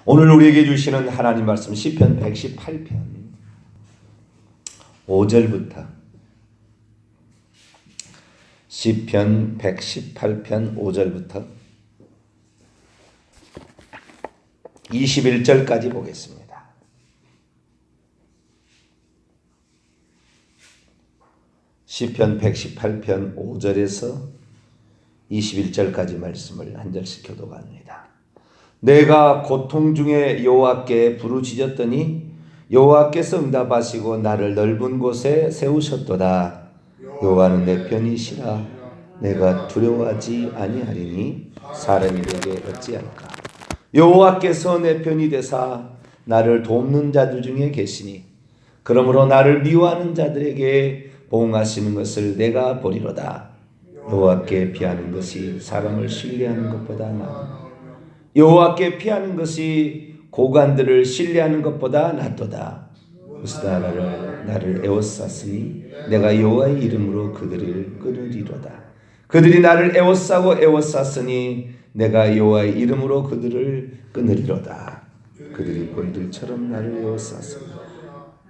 오늘 우리에게 주시는 하나님 말씀 시편 118편 5절부터 시편 118편 5절부터 21절까지 보겠습니다. 시편 118편 5절에서 21절까지 말씀을 한 절씩 교독합니다. 내가 고통 중에 여호와께 부르짖었더니 여호와께서 응답하시고 나를 넓은 곳에 세우셨도다. 여호와는 내 편이시라. 내가 두려워하지 아니하리니 사람이 내게 어찌할까. 여호와께서 내 편이 되사 나를 돕는 자들 중에 계시니 그러므로 나를 미워하는 자들에게 보응하시는 것을 내가 보리로다. 여호와께 피하는 것이 사람을 신뢰하는 것보다 나으나 여호와께 피하는 것이 고관들을 신뢰하는 것보다 낫도다. 무스다 나를 에워쌌으니 내가 여호와의 이름으로 그들을 끊으리로다. 그들이 나를 에워쌌으니 내가 여호와의 이름으로 그들을 끊으리로다. 그들이 벌들처럼 나를 에워쌌으니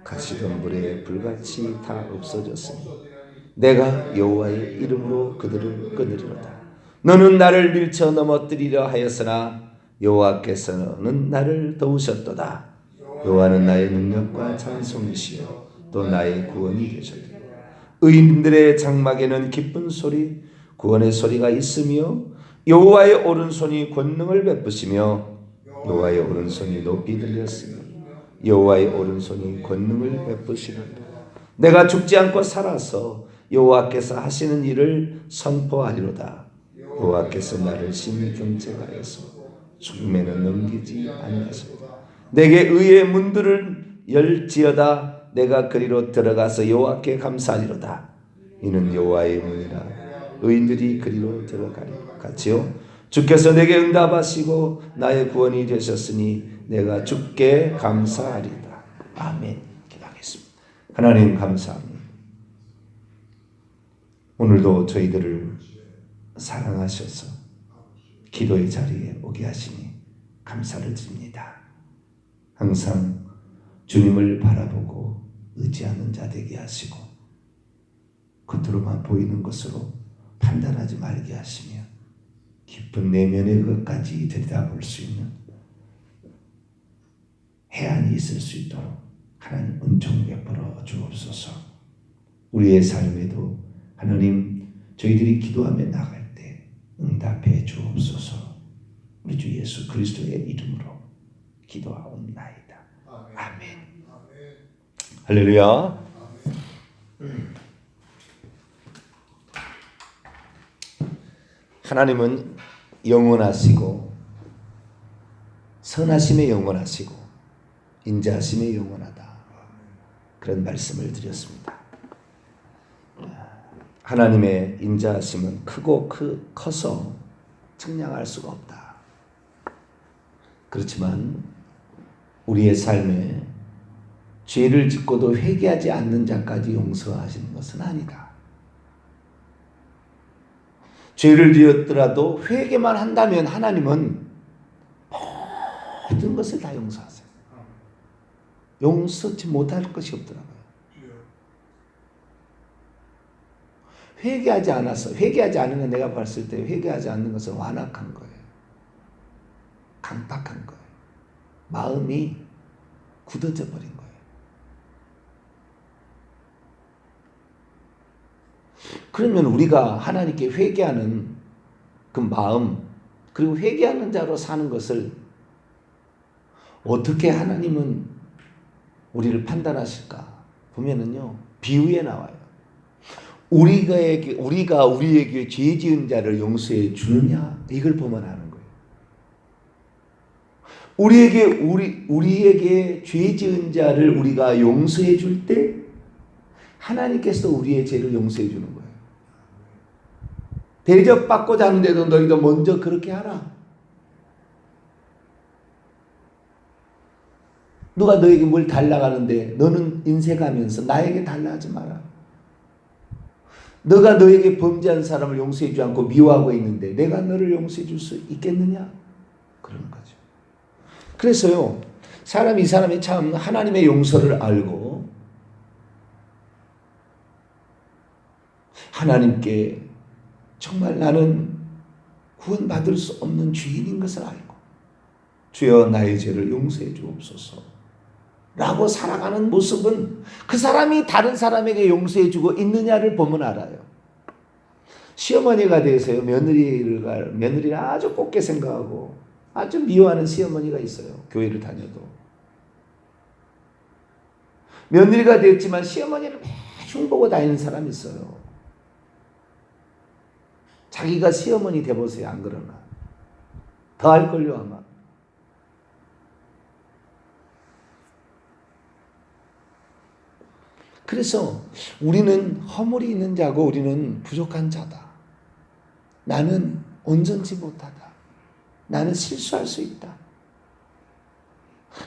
가시던 물에 불같이 다 없어졌으니 내가 여호와의 이름으로 그들을 끊으리로다. 너는 나를 밀쳐 넘어뜨리려 하였으나 여호와께서는 나를 도우셨도다. 여호와는 나의 능력과 찬송이시요 또 나의 구원이 되셨도다. 의인들의 장막에는 기쁜 소리 구원의 소리가 있으며 여호와의 오른손이 권능을 베푸시며 여호와의 오른손이 높이 들렸으며 여호와의 오른손이 권능을 베푸시는도다. 내가 죽지 않고 살아서 여호와께서 하시는 일을 선포하리로다. 여호와께서 나를 심히 경책하여서 죽음에는 넘기지 아니하소이다. 내게 의의 문들을 열지어다. 내가 그리로 들어가서 여호와께 감사하리로다. 이는 여호와의 문이라 의인들이 그리로 들어가리라. 같이요. 주께서 내게 응답하시고 나의 구원이 되셨으니 내가 주께 감사하리다. 아멘. 기도하겠습니다. 하나님 감사합니다. 오늘도 저희들을 사랑하셔서 기도의 자리에 오게 하시니 감사를 드립니다. 항상 주님을 바라보고 의지하는 자 되게 하시고 겉으로만 보이는 것으로 판단하지 말게 하시며 깊은 내면의 것까지 들여다볼 수 있는 해안이 있을 수 있도록 하나님 은총 베풀어 주옵소서. 우리의 삶에도 하나님 저희들이 기도하며 나갈 때 응답해 주옵소서. 우리 주 예수 그리스도의 이름으로 기도하옵나이다. 아멘. 할렐루야. 하나님은 영원하시고 선하심에 영원하시고 인자하심에 영원하다. 그런 말씀을 드렸습니다. 하나님의 인자하심은 크고 커서 측량할 수가 없다. 그렇지만 우리의 삶에 죄를 짓고도 회개하지 않는 자까지 용서하시는 것은 아니다. 죄를 지었더라도 회개만 한다면 하나님은 모든 것을 다 용서하세요. 용서치 못할 것이 없더라고요. 회개하지 않은 건 내가 봤을 때 회개하지 않는 것은 완악한 거예요. 강팍한 거예요. 마음이 굳어져 버린 거예요. 그러면 우리가 하나님께 회개하는 그 마음 그리고 회개하는 자로 사는 것을 어떻게 하나님은 우리를 판단하실까 보면은요 비유에 나와요. 우리가 우리에게 죄 지은 자를 용서해 주느냐 이걸 보면 아는 거예요. 우리에게 죄 지은 자를 우리가 용서해 줄 때 하나님께서 우리의 죄를 용서해 주는 거예요. 대접받고자 하는데도 너희도 먼저 그렇게 하라. 누가 너에게 뭘 달라고 하는데 너는 인색하면서 나에게 달라 하지 마라. 너가 너에게 범죄한 사람을 용서해 주지 않고 미워하고 있는데 내가 너를 용서해 줄 수 있겠느냐? 그런 거죠. 그래서요, 이 사람이 참 하나님의 용서를 알고 하나님께 정말 나는 구원받을 수 없는 죄인인 것을 알고 주여 나의 죄를 용서해 주옵소서 라고 살아가는 모습은 그 사람이 다른 사람에게 용서해 주고 있느냐를 보면 알아요. 시어머니가 돼서요, 며느리를 아주 곱게 생각하고 아주 미워하는 시어머니가 있어요. 교회를 다녀도. 며느리가 됐지만 시어머니를 매일 흉보고 다니는 사람이 있어요. 자기가 시어머니 돼보세요. 안 그러나. 더 할걸요 아마. 그래서 우리는 허물이 있는 자고 우리는 부족한 자다. 나는 온전치 못하다. 나는 실수할 수 있다.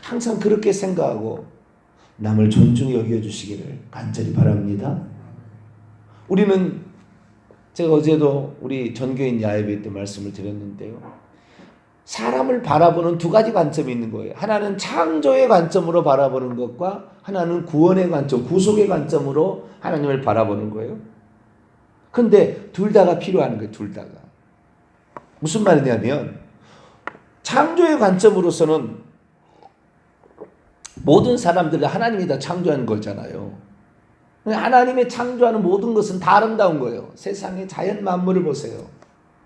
항상 그렇게 생각하고 남을 존중히 여겨주시기를 간절히 바랍니다. 우리는 제가 어제도 우리 전교인 야외회 때 말씀을 드렸는데요. 사람을 바라보는 두 가지 관점이 있는 거예요. 하나는 창조의 관점으로 바라보는 것과 하나는 구원의 관점, 구속의 관점으로 하나님을 바라보는 거예요. 근데 둘 다가 필요한 거예요. 둘 다가. 무슨 말이냐면 창조의 관점으로서는 모든 사람들을 하나님이 다 창조한 거잖아요. 하나님의 창조하는 모든 것은 다 아름다운 거예요. 세상의 자연 만물을 보세요.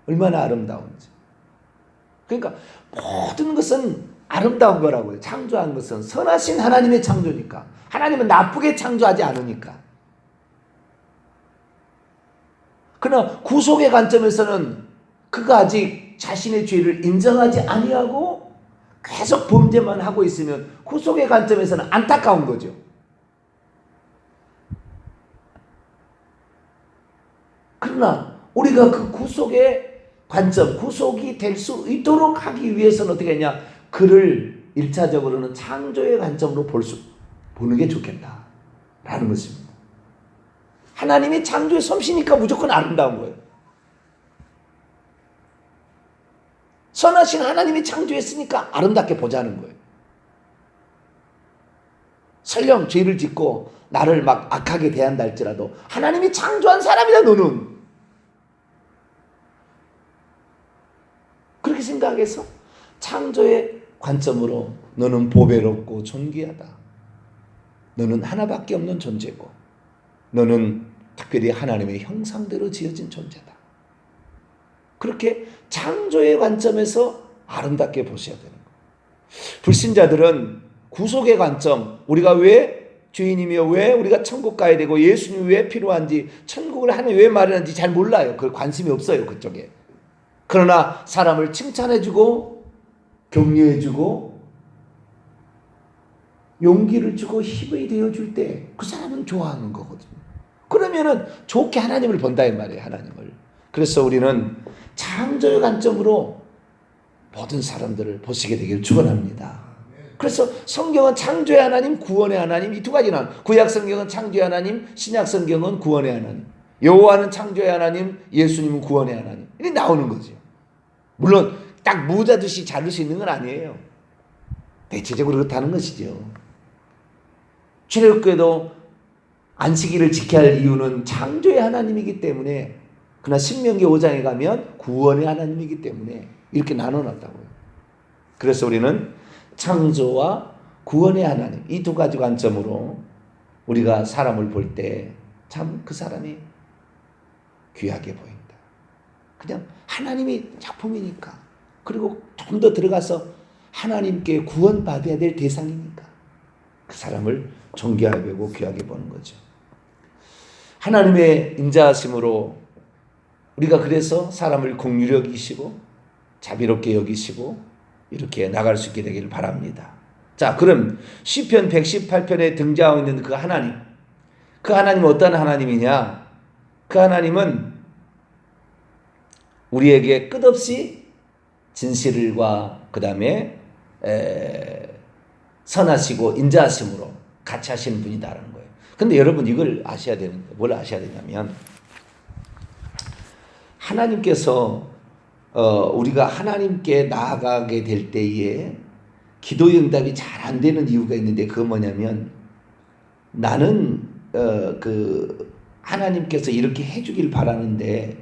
얼마나 아름다운지. 그러니까 모든 것은 아름다운 거라고요. 창조한 것은 선하신 하나님의 창조니까. 하나님은 나쁘게 창조하지 않으니까. 그러나 구속의 관점에서는 그가 아직 자신의 죄를 인정하지 아니하고 계속 범죄만 하고 있으면 구속의 관점에서는 안타까운 거죠. 그러나 우리가 그 구속의 관점, 구속이 될 수 있도록 하기 위해서는 어떻게 하냐? 그를 1차적으로는 창조의 관점으로 보는 게 좋겠다라는 것입니다. 하나님이 창조의 솜씨니까 무조건 아름다운 거예요. 선하신 하나님이 창조했으니까 아름답게 보자는 거예요. 설령 죄를 짓고 나를 막 악하게 대한다 할지라도 하나님이 창조한 사람이다 너는. 그렇게 생각해서 창조의 관점으로 너는 보배롭고 존귀하다. 너는 하나밖에 없는 존재고 너는 특별히 하나님의 형상대로 지어진 존재다. 그렇게 창조의 관점에서 아름답게 보셔야 되는 거예요. 불신자들은 구속의 관점, 우리가 왜 주인이며 왜 우리가 천국 가야 되고 예수님이 왜 필요한지 천국을 하나님 왜 마련한지 잘 몰라요. 그 관심이 없어요. 그쪽에. 그러나 사람을 칭찬해주고 격려해주고 용기를 주고 힘이 되어줄 때 그 사람은 좋아하는 거거든요. 그러면은 좋게 하나님을 본다 이 말이에요. 하나님을. 그래서 우리는 창조의 관점으로 모든 사람들을 보시게 되기를 축원합니다. 그래서 성경은 창조의 하나님, 구원의 하나님 이 두 가지 나와요. 구약 성경은 창조의 하나님, 신약 성경은 구원의 하나님. 여호와는 창조의 하나님, 예수님은 구원의 하나님. 이게 나오는 거죠. 물론 딱 모자듯이 자를 수 있는 건 아니에요. 대체적으로 그렇다는 것이죠. 출애굽기에도 안식일을 지켜야 할 이유는 창조의 하나님이기 때문에, 그러나 신명기 5장에 가면 구원의 하나님이기 때문에 이렇게 나눠놨다고요. 그래서 우리는 창조와 구원의 하나님 이 두 가지 관점으로 우리가 사람을 볼 때 참 그 사람이 귀하게 보인다. 그냥 하나님이 작품이니까, 그리고 좀 더 들어가서 하나님께 구원받아야 될 대상이니까 그 사람을 존귀하게 보고 귀하게 보는 거죠. 하나님의 인자하심으로 우리가 그래서 사람을 긍휼히 여기시고 자비롭게 여기시고 이렇게 나갈 수 있게 되기를 바랍니다. 자, 그럼 시편 118편에 등장하고 있는 그 하나님, 그 하나님은 어떤 하나님이냐? 그 하나님은 우리에게 끝없이 진실과 그 다음에 선하시고 인자하심으로 같이 하시는 분이다라는 거예요. 근데 여러분 이걸 아셔야 되는데, 뭘 아셔야 되냐면 하나님께서 우리가 하나님께 나아가게 될 때에 기도의 응답이 잘 안 되는 이유가 있는데 그건 뭐냐면 나는 하나님께서 이렇게 해주길 바라는데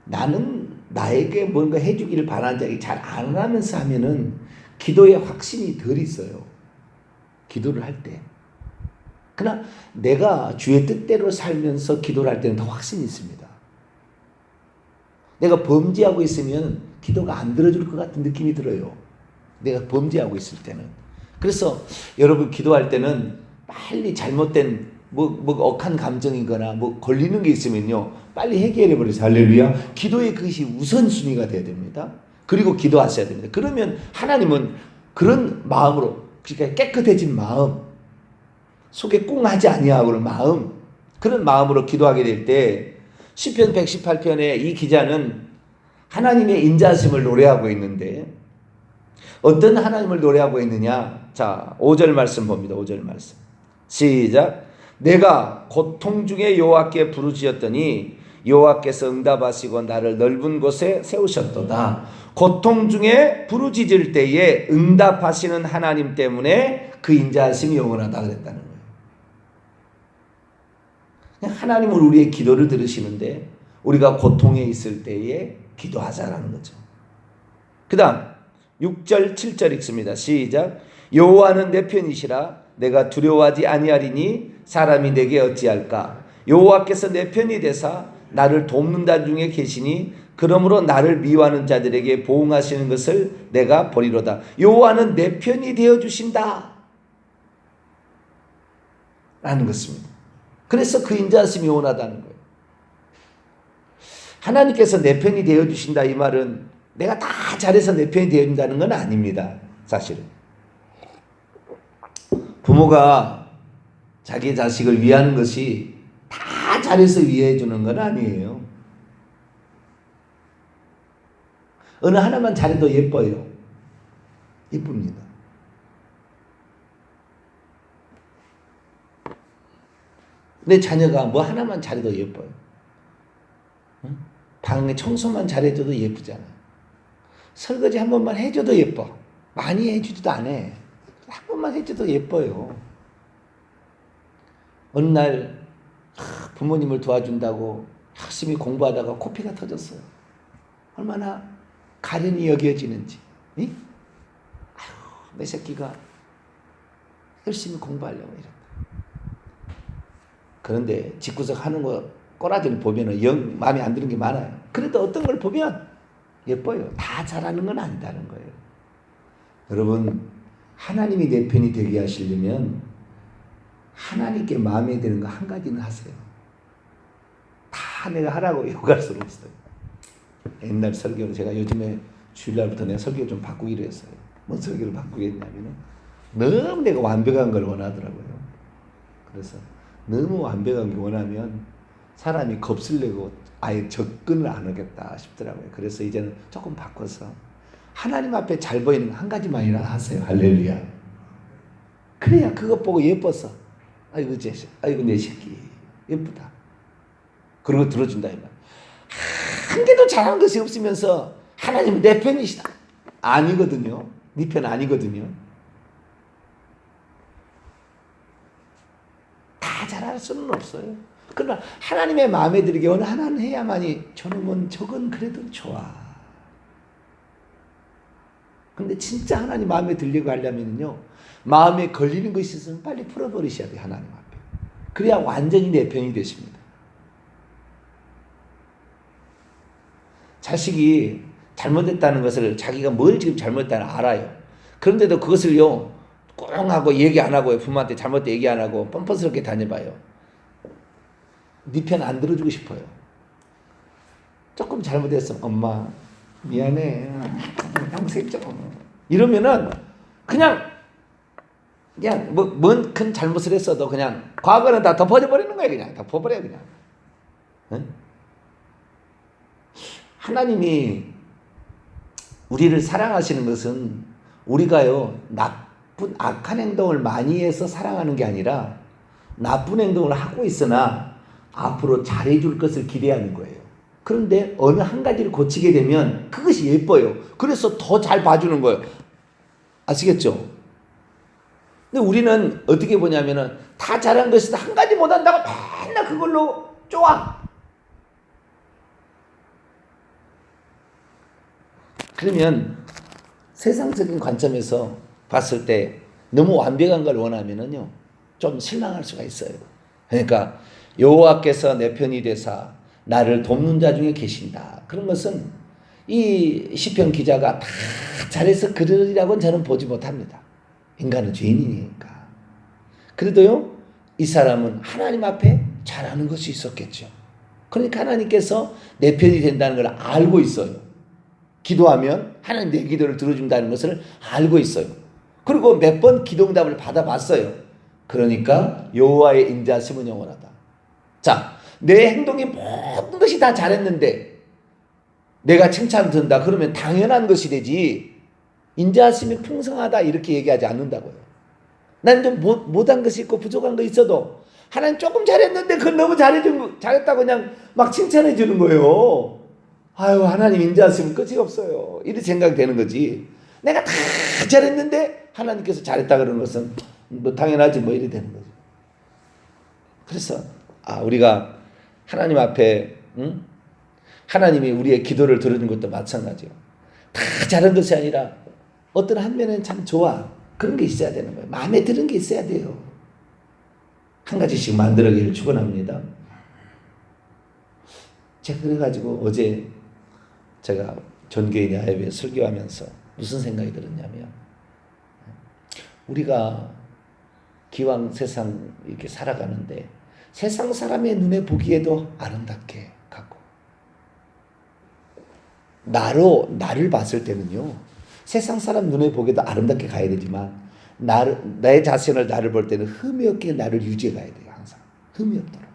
나는 나에게 뭔가 해주기를 바라는 자에게 잘 안 하면서 하면은 기도에 확신이 덜 있어요. 기도를 할 때. 그러나 내가 주의 뜻대로 살면서 기도를 할 때는 더 확신이 있습니다. 내가 범죄하고 있으면 기도가 안 들어줄 것 같은 느낌이 들어요. 내가 범죄하고 있을 때는. 그래서 여러분 기도할 때는 빨리 잘못된 억한 감정이거나 걸리는 게 있으면요 빨리 해결해 버리세요. 할렐루야. 기도의 그것이 우선순위가 돼야 됩니다. 그리고 기도하셔야 됩니다. 그러면 하나님은 그런 마음으로, 그러니까 깨끗해진 마음, 속에 꿍하지 아니하고는 마음, 그런 마음으로 기도하게 될 때 시편 118편에 이 기자는 하나님의 인자하심을 노래하고 있는데 어떤 하나님을 노래하고 있느냐? 자, 5절 말씀 봅니다. 5절 말씀. 시작. 내가 고통 중에 여호와께 부르짖었더니 여호와께서 응답하시고 나를 넓은 곳에 세우셨도다. 고통 중에 부르짖을 때에 응답하시는 하나님 때문에 그 인자하심이 영원하다 그랬다는 거예요. 하나님은 우리의 기도를 들으시는데 우리가 고통에 있을 때에 기도하자라는 거죠. 그 다음 6절 7절 읽습니다. 시작. 여호와는 내 편이시라 내가 두려워하지 아니하리니 사람이 내게 어찌할까. 여호와께서 내 편이 되사 나를 돕는 자 중에 계시니 그러므로 나를 미워하는 자들에게 보응하시는 것을 내가 보리로다. 여호와는 내 편이 되어주신다 라는 것입니다. 그래서 그 인자하심이 영원하다는 거예요. 하나님께서 내 편이 되어주신다 이 말은 내가 다 잘해서 내 편이 되어준다는 건 아닙니다. 사실은 부모가 자기 자식을 위하는 것이 다 잘해서 위해 주는 건 아니에요. 어느 하나만 잘해도 예뻐요. 예쁩니다. 내 자녀가 뭐 하나만 잘해도 예뻐요. 응? 방에 청소만 잘해줘도 예쁘잖아. 설거지 한 번만 해줘도 예뻐. 많이 해주지도 않아. 한 번만 해줘도 예뻐요. 어느 날 부모님을 도와준다고 열심히 공부하다가 코피가 터졌어요. 얼마나 가련이 여겨지는지. 응? 아유, 내 새끼가 열심히 공부하려고 이랬다. 그런데 집구석 하는 거 꼬라지를 보면은 영 마음에 안 드는 게 많아요. 그래도 어떤 걸 보면 예뻐요. 다 잘하는 건 아니다는 거예요. 여러분, 하나님이 내 편이 되게 하시려면 하나님께 마음에 드는 거 한 가지는 하세요. 다 내가 하라고 요구할 수는 없어요. 옛날 설교를 제가 요즘에 주일날부터 내가 설교 좀 바꾸기로 했어요. 뭔 설교를 바꾸겠냐면은 너무 내가 완벽한 걸 원하더라고요. 그래서 너무 완벽한 게 원하면 사람이 겁을 내고 아예 접근을 안 하겠다 싶더라고요. 그래서 이제는 조금 바꿔서 하나님 앞에 잘 보이는 한 가지만이나 하세요. 할렐루야. 그래야 그것 보고 예뻐서 아이고 아이고 내 새끼 예쁘다. 그리고 들어준다 이 말. 한 개도 잘한 것이 없으면서 하나님은 내 편이시다. 아니거든요. 네 편 아니거든요. 다 잘할 수는 없어요. 그러나 하나님의 마음에 들게 어느 하나는 해야만이 저놈은 저건 그래도 좋아. 근데 진짜 하나님 마음에 들려고 하려면요 마음에 걸리는 것이 있으면 빨리 풀어버리셔야 돼요. 하나님 앞에. 그래야 완전히 내 편이 되십니다. 자식이 잘못했다는 것을 자기가 뭘 지금 잘못했다는 알아요. 그런데도 그것을요 꽁하고 얘기 안 하고 부모한테 잘못된 얘기 안 하고 뻔뻔스럽게 다녀봐요. 네 편 안 들어주고 싶어요. 조금 잘못했어. 엄마 미안해. 평생 좀 이러면은 그냥 뭔 큰 잘못을 했어도 그냥 과거는 다 덮어져 버리는 거예요. 그냥 덮어버려요. 그냥. 응? 하나님이 우리를 사랑하시는 것은 우리가요 나쁜 악한 행동을 많이 해서 사랑하는 게 아니라 나쁜 행동을 하고 있으나 앞으로 잘해줄 것을 기대하는 거예요. 그런데 어느 한 가지를 고치게 되면 그것이 예뻐요. 그래서 더 잘 봐주는 거예요. 아시겠죠? 근데 우리는 어떻게 보냐면은 다 잘한 것이다 한 가지 못한다고 맨날 그걸로 쪼아. 그러면 세상적인 관점에서 봤을 때 너무 완벽한 걸 원하면은요 좀 실망할 수가 있어요. 그러니까 여호와께서 내 편이 되사 나를 돕는 자 중에 계신다. 그런 것은 이 시편 기자가 다 잘해서 그러리라고는 저는 보지 못합니다. 인간은 죄인이니까. 그래도요 이 사람은 하나님 앞에 잘하는 것이 있었겠죠. 그러니까 하나님께서 내 편이 된다는 걸 알고 있어요. 기도하면 하나님 내 기도를 들어준다는 것을 알고 있어요. 그리고 몇 번 기도응답을 받아봤어요. 그러니까 여호와의 인자심은 영원하다. 자, 내 행동이 모든 것이 다 잘했는데 내가 칭찬 든다 그러면 당연한 것이 되지 인자심이 풍성하다 이렇게 얘기하지 않는다고요. 나는 좀 못한 것이 있고 부족한 거 있어도 하나님 조금 잘했는데 그건 너무 잘했다고 그냥 막 칭찬해 주는 거예요. 아유 하나님 인자하시면 끝이 없어요. 이렇게 생각되는 거지. 내가 다 잘했는데 하나님께서 잘했다 그러는 것은 뭐 당연하지 뭐 이래 되는 거죠. 그래서 우리가 하나님 앞에 하나님이 우리의 기도를 들어준 것도 마찬가지요. 다 잘한 것이 아니라 어떤 한 면은 참 좋아. 그런 게 있어야 되는 거예요. 마음에 드는 게 있어야 돼요. 한 가지씩 만들어기를 축원합니다. 제가 그래가지고 어제 제가 전교인 야외에 설교하면서 무슨 생각이 들었냐면 우리가 기왕 세상 이렇게 살아가는데 세상 사람의 눈에 보기에도 아름답게 가고 나를 봤을 때는요 세상 사람 눈에 보기에도 아름답게 가야 되지만 내 자신을 나를 볼 때는 흠이 없게 나를 유지해 가야 돼요. 항상 흠이 없도록.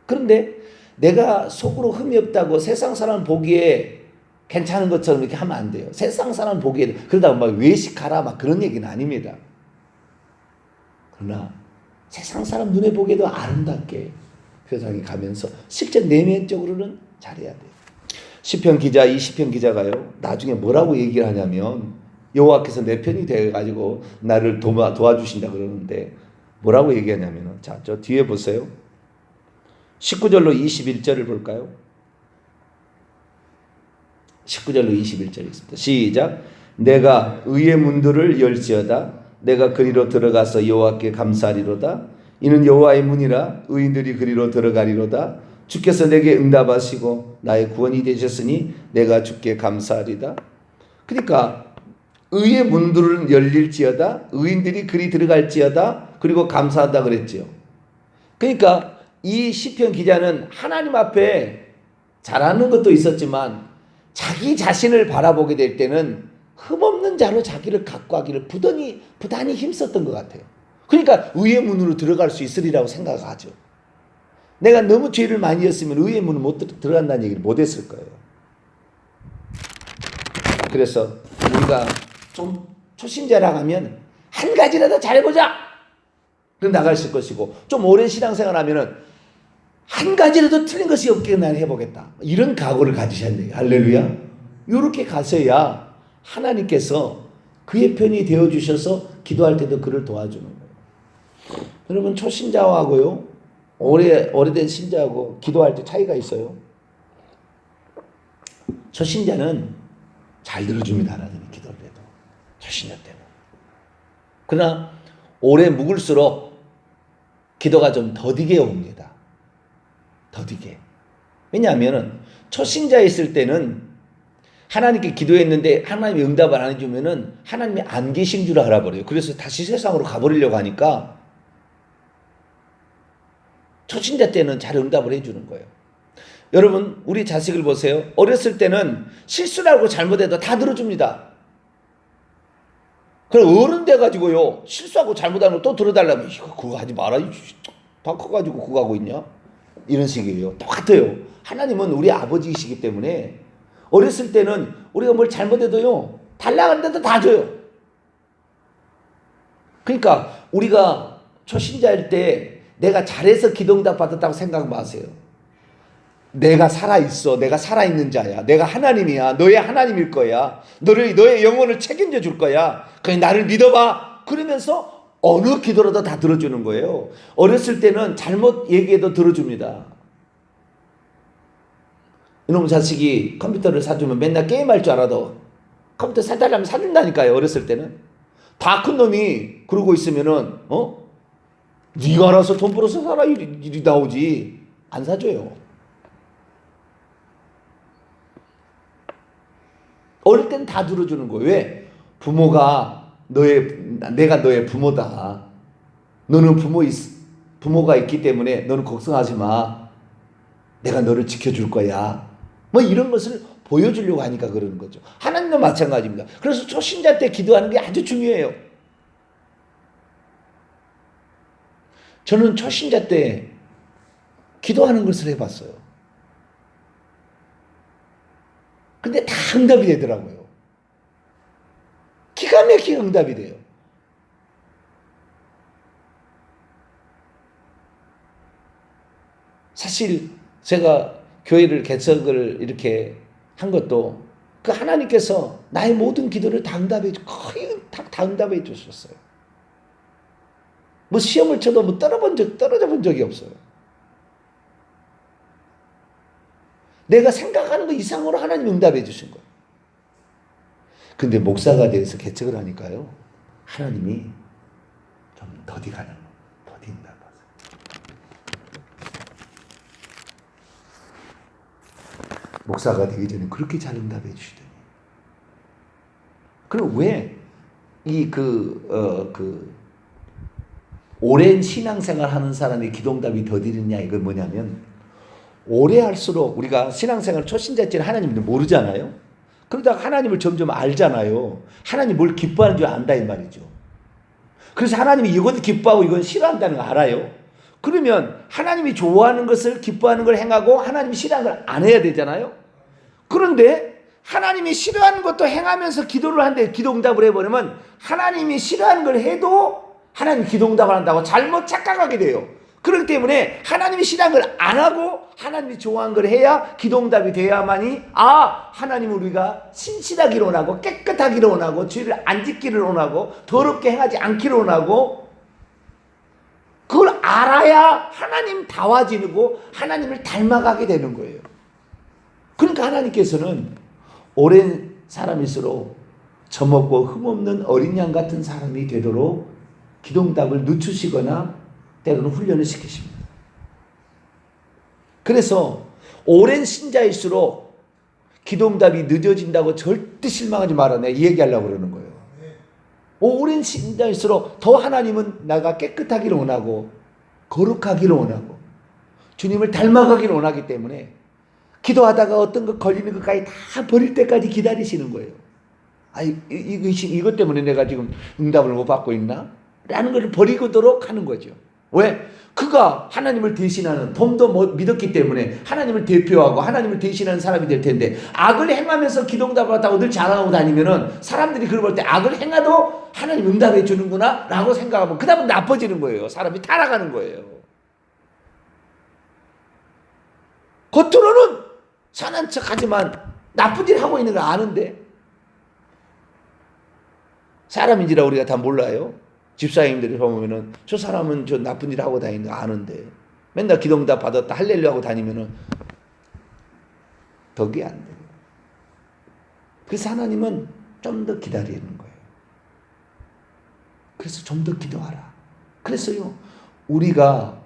그런데 내가 속으로 흠이 없다고 세상 사람 보기에 괜찮은 것처럼 이렇게 하면 안 돼요. 세상 사람 보기에 그러다 막 외식하라 막 그런 얘기는 아닙니다. 그러나 세상 사람 눈에 보기에도 아름답게 세상에 가면서 실제 내면적으로는 잘해야 돼요. 시편 기자 이 시편 기자가요 나중에 뭐라고 얘기를 하냐면 여호와께서 내 편이 되어가지고 나를 도와주신다 그러는데 뭐라고 얘기하냐면 자, 저 뒤에 보세요. 19절로 21절을 볼까요? 19절로 21절이 있습니다. 시작. 내가 의의 문들을 열지어다. 내가 그리로 들어가서 여호와께 감사하리로다. 이는 여호와의 문이라 의인들이 그리로 들어가리로다. 주께서 내게 응답하시고 나의 구원이 되셨으니 내가 주께 감사하리다. 그러니까 의의 문들은 열릴지어다. 의인들이 그리 들어갈지어다. 그리고 감사하다 그랬지요. 그러니까 이 시편 기자는 하나님 앞에 잘하는 것도 있었지만 자기 자신을 바라보게 될 때는 흠없는 자로 자기를 갖고 하기를 부단히 힘썼던 것 같아요. 그러니까 의의 문으로 들어갈 수 있으리라고 생각하죠. 내가 너무 죄를 많이 했으면 의의 문을 못 들어간다는 얘기를 못 했을 거예요. 그래서 우리가 좀 초신자라 하면 한 가지라도 잘해보자. 그럼 나갈 것이고 좀 오랜 신앙생활 하면은 한 가지라도 틀린 것이 없게 난 해보겠다. 이런 각오를 가지셔야 돼요. 할렐루야. 이렇게 가서야 하나님께서 그의 편이 되어주셔서 기도할 때도 그를 도와주는 거예요. 여러분 초신자하고요 오래된 신자하고 기도할 때 차이가 있어요. 초신자는 잘 들어줍니다. 하나님이 기도를 해도 초신자 때는. 그러나 오래 묵을수록 기도가 좀 더디게 옵니다. 더디게. 왜냐하면 초신자에 있을 때는 하나님께 기도했는데 하나님이 응답을 안 해주면은 하나님이 안 계신 줄 알아버려요. 그래서 다시 세상으로 가버리려고 하니까 초신자 때는 잘 응답을 해주는 거예요. 여러분 우리 자식을 보세요. 어렸을 때는 실수라고 잘못해도 다 들어줍니다. 그럼 어른 돼가지고요 실수하고 잘못하면 또 들어달라면 이거 그거 하지 마라. 다 커가지고 그거 하고 있냐? 이런 식이에요. 똑같아요. 하나님은 우리 아버지이시기 때문에 어렸을 때는 우리가 뭘 잘못해도요 달라는데도 다 줘요. 그러니까 우리가 초신자일 때 내가 잘해서 기도응답 받았다고 생각 마세요. 내가 살아있어. 내가 살아있는 자야. 내가 하나님이야. 너의 하나님일 거야. 너의 영혼을 책임져 줄 거야. 그냥 나를 믿어봐. 그러면서 어느 기도라도 다 들어주는 거예요. 어렸을 때는 잘못 얘기해도 들어줍니다. 이놈 자식이 컴퓨터를 사주면 맨날 게임할 줄 알아도 컴퓨터 사달라면 사준다니까요. 어렸을 때는. 다 큰 놈이 그러고 있으면은 네가 알아서 돈 벌어서 살아 일이 나오지. 안 사줘요. 어릴 땐 다 들어주는 거예요. 왜? 내가 너의 부모다. 너는 부모가 있기 때문에 너는 걱정하지 마. 내가 너를 지켜줄 거야. 뭐 이런 것을 보여주려고 하니까 그러는 거죠. 하나님도 마찬가지입니다. 그래서 초신자 때 기도하는 게 아주 중요해요. 저는 초신자 때 기도하는 것을 해봤어요. 근데 다 응답이 되더라고요. 기가 막히게 응답이 돼요. 사실 제가 교회를 개척을 이렇게 한 것도 그 하나님께서 나의 모든 기도를 다 거의 다 응답해 주셨어요. 뭐 시험을 쳐도 뭐 떨어져 본 적이 없어요. 내가 생각하는 것 이상으로 하나님 응답해 주신 거예요. 근데 목사가 돼서 개척을 하니까요, 하나님이 좀 더디 응답하세요. 목사가 되기 전에 그렇게 잘 응답해 주시더니. 그럼 왜 오랜 신앙생활 하는 사람이 기도응답이 더디느냐, 이건 뭐냐면, 오래 할수록 우리가 신앙생활 초신자 때는 하나님을 모르잖아요. 그러다가 하나님을 점점 알잖아요. 하나님 뭘 기뻐하는 줄 안다 이 말이죠. 그래서 하나님이 이건 기뻐하고 이건 싫어한다는 거 알아요. 그러면 하나님이 좋아하는 것을 기뻐하는 걸 행하고 하나님이 싫어하는 걸 안 해야 되잖아요. 그런데 하나님이 싫어하는 것도 행하면서 기도를 하는데 기도응답을 해버리면 하나님이 싫어하는 걸 해도 하나님 기도응답을 한다고 잘못 착각하게 돼요. 그렇기 때문에 하나님이 싫어하는 걸 안 하고 하나님이 좋아하는 걸 해야 기도응답이 돼야만이 하나님을 우리가 신실하기를 원하고 깨끗하기를 원하고 죄를 안 짓기를 원하고 더럽게 행하지 않기를 원하고 그걸 알아야 하나님 다와지고 하나님을 닮아가게 되는 거예요. 그러니까 하나님께서는 오랜 사람일수록 젖먹고 흠없는 어린 양 같은 사람이 되도록 기도응답을 늦추시거나 때로는 훈련을 시키십니다. 그래서 오랜 신자일수록 기도응답이 늦어진다고 절대 실망하지 말아. 내가 이 얘기하려고 그러는 거예요. 오랜 신자일수록 더 하나님은 나가 깨끗하기를 원하고 거룩하기를 원하고 주님을 닮아가기를 원하기 때문에 기도하다가 어떤 것 걸리는 것까지 다 버릴 때까지 기다리시는 거예요. 이것 때문에 내가 지금 응답을 못 받고 있나? 라는 것을 버리도록 하는 거죠. 왜? 그가 하나님을 대신하는, 돔도 믿었기 때문에 하나님을 대표하고 하나님을 대신하는 사람이 될 텐데, 악을 행하면서 기도응답을 받다고 늘 자랑하고 다니면은 사람들이 그걸 볼 때 악을 행해도 하나님 응답해 주는구나 라고 생각하면 그 다음은 나빠지는 거예요. 사람이 타락하는 거예요. 겉으로는 선한 척 하지만 나쁜 일 하고 있는 걸 아는데, 사람인지라 우리가 다 몰라요. 집사님들이 보면은 저 사람은 저 나쁜 일 하고 다니는 거 아는데 맨날 기도응답 받았다 할렐루야 하고 다니면은 덕이 안 돼요. 그래서 하나님은 좀 더 기다리는 거예요. 그래서 좀 더 기도하라. 그래서요, 우리가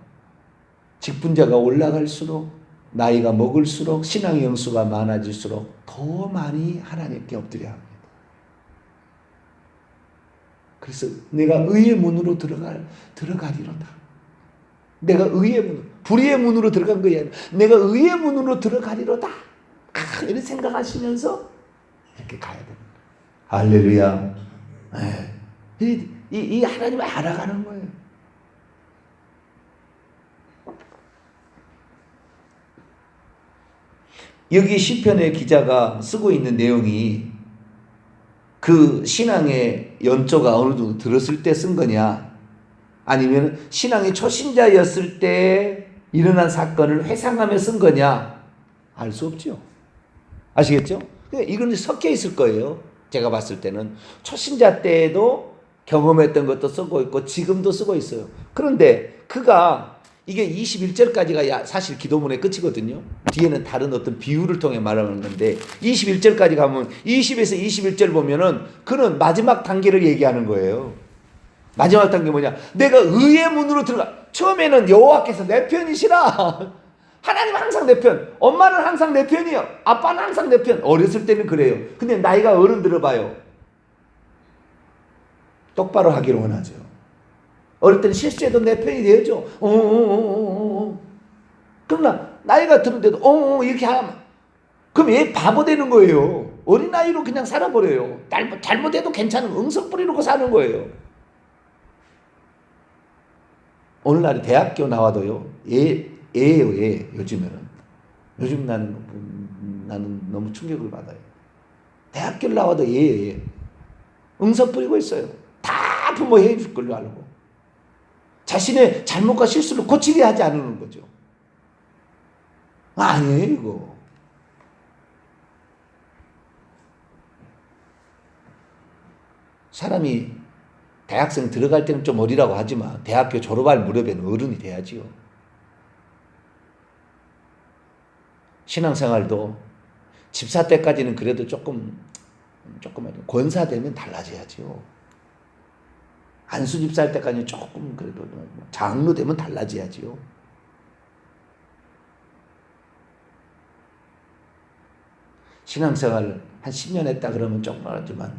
직분자가 올라갈수록 나이가 먹을수록 신앙의 영수가 많아질수록 더 많이 하나님께 엎드려야 합니다. 그래서 내가 의의 문으로 들어가리로다. 내가 의의 문, 불의의 문으로 들어간 거야. 내가 의의 문으로 들어가리로다. 이런 생각하시면서 이렇게 가야 됩니다. 할렐루야. 이 하나님을 알아가는 거예요. 여기 시편의 기자가 쓰고 있는 내용이 그 신앙의 연조가 어느 정도 들었을 때 쓴 거냐, 아니면 신앙의 초신자였을 때 일어난 사건을 회상하며 쓴 거냐, 알 수 없죠. 아시겠죠? 이건 섞여 있을 거예요. 제가 봤을 때는 초신자 때에도 경험했던 것도 쓰고 있고 지금도 쓰고 있어요. 그런데 그가 이게 21절까지가 사실 기도문의 끝이거든요. 뒤에는 다른 어떤 비유를 통해 말하는 건데 21절까지 가면 20에서 21절 보면은 그는 마지막 단계를 얘기하는 거예요. 마지막 단계 뭐냐? 내가 의의 문으로 들어가. 처음에는 여호와께서 내 편이시라. 하나님은 항상 내 편. 엄마는 항상 내 편이요. 아빠는 항상 내 편. 어렸을 때는 그래요. 근데 나이가 어른 들어봐요. 똑바로 하기를 원하죠. 어릴 때는 실수해도 내 편이 되죠. 그러나 나이가 들은데도 이렇게 하면 그럼 얘 바보 되는 거예요. 어린아이로 그냥 살아버려요. 잘못해도 괜찮은 응석 부리고 사는 거예요. 오늘날 대학교 나와도요. 애예요. 애. 요즘에는. 요즘 나는 너무 충격을 받아요. 대학교를 나와도 애예요. 응석 부리고 있어요. 다 부모 해줄 걸로 알고. 자신의 잘못과 실수를 고치게 하지 않는 거죠. 아니에요, 이거. 사람이 대학생 들어갈 때는 좀 어리라고 하지만 대학교 졸업할 무렵에는 어른이 돼야지요. 신앙생활도 집사 때까지는 그래도 조금 권사되면 달라져야지요. 안수 집사 할 때까지는 조금 그래도 장로 되면 달라져야지요. 신앙생활 한 10년 했다 그러면 조금 하지만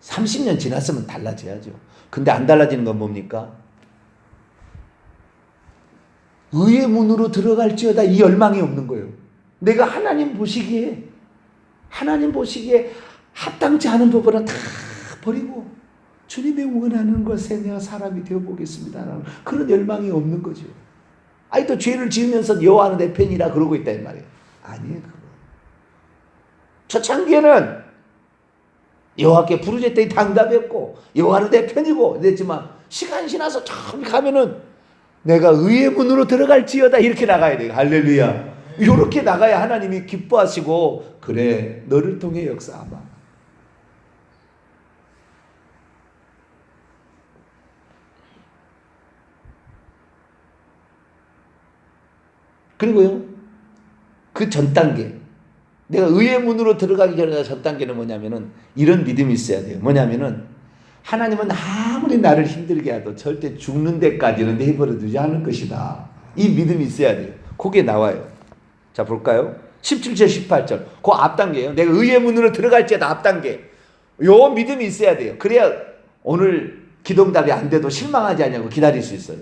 30년 지났으면 달라져야죠. 근데 안 달라지는 건 뭡니까? 의의 문으로 들어갈지어다 이 열망이 없는 거예요. 내가 하나님 보시기에 합당치 않은 부분은 다 버리고 주님의 원하는 것에 내가 사람이 되어보겠습니다. 그런 열망이 없는 거죠. 아니 또 죄를 지으면서 여호와는 내 편이라 그러고 있다 이 말이에요. 아니에요. 그거. 초창기에는 여호와께 부르짖더니 당답했고 여호와는 내 편이고 이랬지만 시간이 지나서 참 가면은 내가 의의 문으로 들어갈지어다 이렇게 나가야 돼요. 할렐루야. 이렇게 나가야 하나님이 기뻐하시고 그래 너를 통해 역사하마. 그리고요 그 전 단계 내가 의의 문으로 들어가기 전에 전 단계는 뭐냐면은 이런 믿음이 있어야 돼요. 뭐냐면은 하나님은 아무리 나를 힘들게 해도 절대 죽는 데까지는 내버려 두지 않을 것이다. 이 믿음이 있어야 돼요. 그게 나와요. 자 볼까요? 17절 18절 그 앞단계예요. 내가 의의 문으로 들어갈지어다 앞단계. 요 믿음이 있어야 돼요. 그래야 오늘 기도응답이 안 돼도 실망하지 않냐고 기다릴 수 있어요.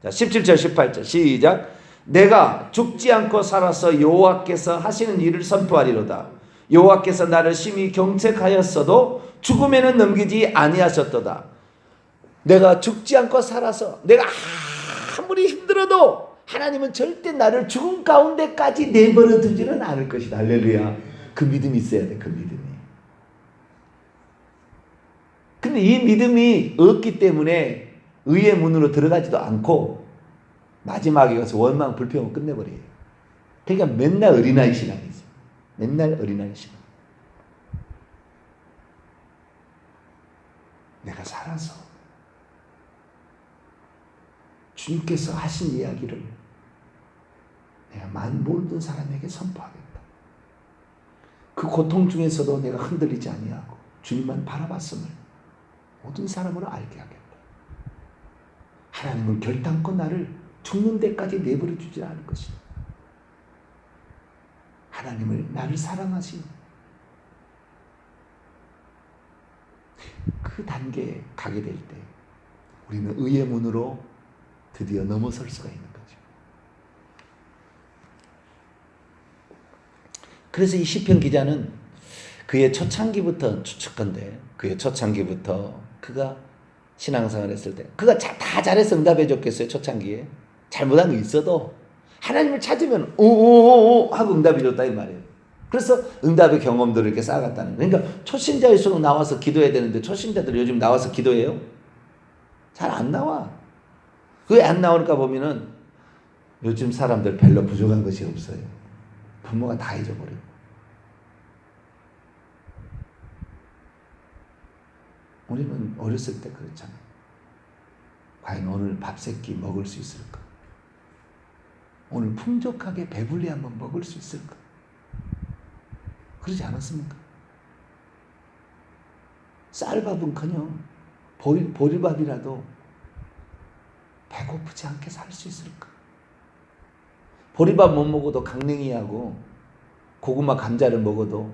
자 17절 18절 시작. 내가 죽지 않고 살아서 여호와께서 하시는 일을 선포하리로다. 여호와께서 나를 심히 경책하였어도 죽음에는 넘기지 아니하셨도다. 내가 죽지 않고 살아서 내가 아무리 힘들어도 하나님은 절대 나를 죽음 가운데까지 내버려 두지는 않을 것이다. 할렐루야. 그 믿음이 있어야 돼. 그 믿음이. 근데 이 믿음이 없기 때문에 의의 문으로 들어가지도 않고 마지막에 가서 원망 불평을 끝내버려요. 그러니까 맨날 어린아이 신앙이죠. 맨날 어린아이 신앙. 내가 살아서 주님께서 하신 이야기를 내가 모든 사람에게 선포하겠다. 그 고통 중에서도 내가 흔들리지 아니하고 주님만 바라봤음을 모든 사람으로 알게 하겠다. 하나님은 결단코 나를 죽는 데까지 내버려 주지 않을 것이다. 하나님을 나를 사랑하신 그 단계에 가게 될 때 우리는 의의 문으로 드디어 넘어설 수가 있는 거죠. 그래서 이 시편 기자는 그의 초창기부터 추측건데 그의 초창기부터 그가 신앙생활 했을 때 그가 다 잘해서 응답해 줬겠어요. 초창기에 잘못한 거 있어도 하나님을 찾으면 오오오오 하고 응답해 줬다 이 말이에요. 그래서 응답의 경험들을 이렇게 쌓아갔다는 거예요. 그러니까 초신자일수록 나와서 기도해야 되는데 초신자들 요즘 나와서 기도해요? 잘 안 나와. 왜 안 나오니까 보면은 요즘 사람들 별로 부족한 것이 없어요. 부모가 다 잊어버리고. 우리는 어렸을 때 그랬잖아요. 과연 오늘 밥 세끼 먹을 수 있을까? 오늘 풍족하게 배불리 한번 먹을 수 있을까? 그러지 않았습니까? 쌀밥은커녕 보리밥이라도 배고프지 않게 살 수 있을까? 보리밥 못 먹어도 강냉이하고 고구마 감자를 먹어도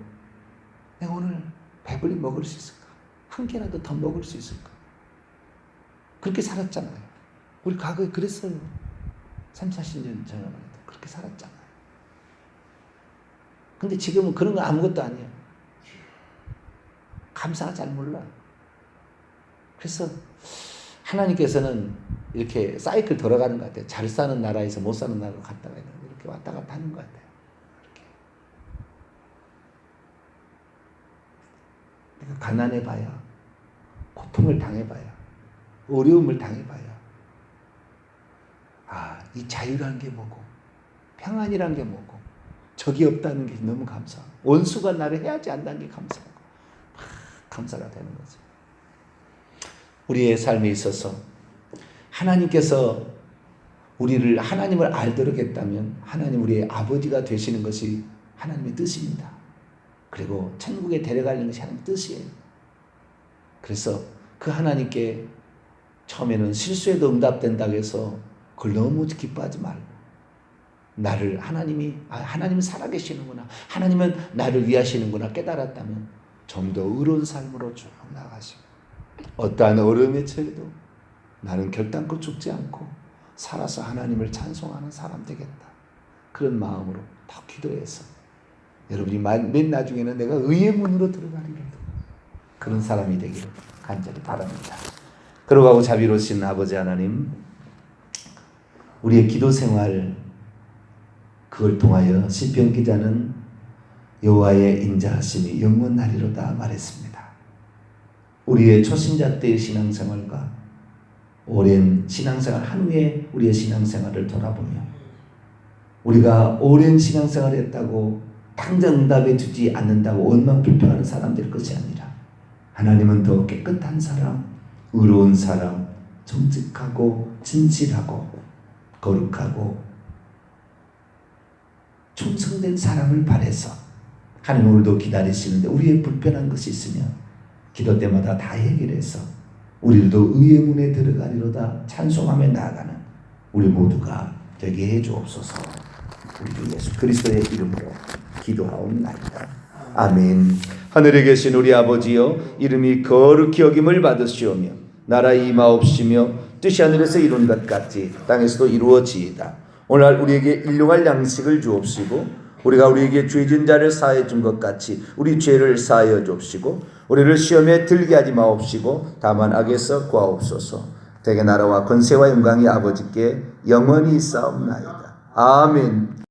내가 오늘 배불리 먹을 수 있을까? 한 개라도 더 먹을 수 있을까? 그렇게 살았잖아요. 우리 과거에 그랬어요. 30-40년 전에 그렇게 살았잖아요. 근데 지금은 그런 거 아무것도 아니에요. 감사가 잘 몰라. 그래서 하나님께서는 이렇게 사이클 돌아가는 것 같아요. 잘 사는 나라에서 못 사는 나라로 갔다가 이렇게 왔다 갔다 하는 것 같아요. 이렇게. 내가 가난해봐야, 고통을 당해봐야, 어려움을 당해봐야, 이 자유라는 게 뭐고, 평안이라는 게 뭐고, 적이 없다는 게 너무 감사하고, 원수가 나를 해하지 않는다는 게 감사하고, 감사가 되는 거죠. 우리의 삶에 있어서 하나님께서 하나님을 알도록 했다면 하나님 우리의 아버지가 되시는 것이 하나님의 뜻입니다. 그리고 천국에 데려가는 것이 하나님의 뜻이에요. 그래서 그 하나님께 처음에는 실수에도 응답된다고 해서 그걸 너무 기뻐하지 말고, 하나님은 살아계시는구나, 하나님은 나를 위하시는구나 깨달았다면 좀 더 의로운 삶으로 쭉 나가시고, 어떠한 어려움에 처해도 나는 결단코 죽지 않고 살아서 하나님을 찬송하는 사람 되겠다, 그런 마음으로 더 기도해서 여러분이 맨 나중에는 내가 의의 문으로 들어가리라, 그런 사람이 되기를 간절히 바랍니다. 그러고 자비로우신 아버지 하나님, 우리의 기도 생활, 그걸 통하여 시편 기자는 여호와의 인자하심이 영원하리로다 말했습니다. 우리의 초신자 때의 신앙생활과 오랜 신앙생활 한 후에 우리의 신앙생활을 돌아보며, 우리가 오랜 신앙생활을 했다고 당장 응답해 주지 않는다고 원망 불평하는 사람 될 것이 아니라, 하나님은 더 깨끗한 사람, 의로운 사람, 정직하고 진실하고 거룩하고 충성된 사람을 바라서 하나님 오늘도 기다리시는데, 우리의 불편한 것이 있으면 기도 때마다 다 해결해서 우리도 의의 문에 들어가리로다 찬송하며 나아가는 우리 모두가 되게 해주옵소서. 우리 주 예수 그리스도의 이름으로 기도하옵나이다. 아멘. 하늘에 계신 우리 아버지여, 이름이 거룩히 여김을 받으시오며 나라 임하옵시며 뜻이 하늘에서 이룬 것 같이 땅에서도 이루어지이다. 오늘 우리에게 일용할 양식을 주옵시고, 우리가 우리에게 죄 지은 자를 사하여 준 것 같이 우리 죄를 사하여 주옵시고, 우리를 시험에 들게 하지 마옵시고 다만 악에서 구하옵소서. 대개 나라와 권세와 영광이 아버지께 영원히 있사옵나이다. 아멘.